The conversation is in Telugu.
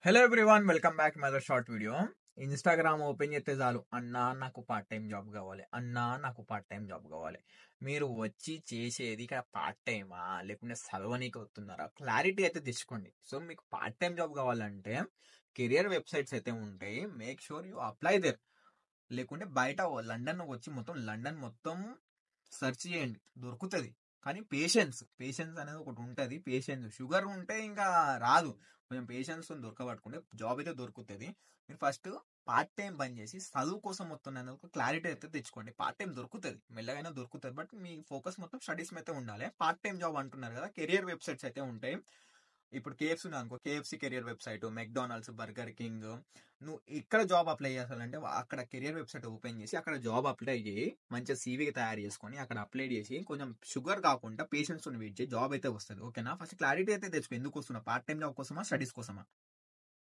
Hello everyone, welcome back my other short video. Instagram open చేస్తే చాలు, అన్నా నాకు పార్ట్ టైం జాబ్ కావాలి, అన్నా నాకు పార్ట్ టైం జాబ్ కావాలి. మీరు వచ్చి చేసేది ఇక్కడ పార్ట్ టైమా లేకుంటే చదవనీకి వస్తున్నారా? క్లారిటీ అయితే తెచ్చుకోండి. సో మీకు పార్ట్ టైం జాబ్ కావాలంటే కెరియర్ వెబ్సైట్స్ అయితే ఉంటాయి, make sure you apply there. లేకుంటే బయట లండన్ వచ్చి మొత్తం లండన్ మొత్తం సెర్చ్ చేయండి, దొరుకుతుంది. కానీ పేషెన్స్ అనేది ఒకటి ఉంటుంది. పేషెన్స్, షుగర్ ఉంటే ఇంకా రాదు. కొంచెం పేషెన్స్ దొరకబట్టుకుంటే జాబ్ అయితే దొరుకుతుంది. మీరు ఫస్ట్ పార్ట్ టైం బంద్ చేసి చదువు కోసం మొత్తం అనేది క్లారిటీ అయితే తెచ్చుకోండి. పార్ట్ టైం దొరుకుతుంది, మెల్లగైనా దొరుకుతుంది, బట్ మీ ఫోకస్ మొత్తం స్టడీస్ మీద ఉండాలి. పార్ట్ టైం జాబ్ అంటున్నారు కదా, కెరియర్ వెబ్సైట్స్ అయితే ఉంటాయి. ఇప్పుడు కేఎఫ్సీ ఉంది అనుకో, KFC career website, McDonald's, burger king. నువ్వు ఇక్కడ జాబ్ అప్లై చేయాలంటే అక్కడ కెరియర్ వెబ్సైట్ ఓపెన్ చేసి అక్కడ జాబ్ అప్లై చేయి. మంచిగా సీవీ తయారు చేసుకొని అక్కడ అప్లై చేసి కొంచెం షుగర్ కాకుండా పేషెన్స్ వెయిట్ చేసి జాబ్ అయితే వస్తుంది. ఓకేనా? ఫస్ట్ క్లారిటీ అయితే తెచ్చుకో, ఎందుకు వస్తున్నా, పార్ట్ టైం జాబ్ కోసమా స్టడీస్ కోసమా?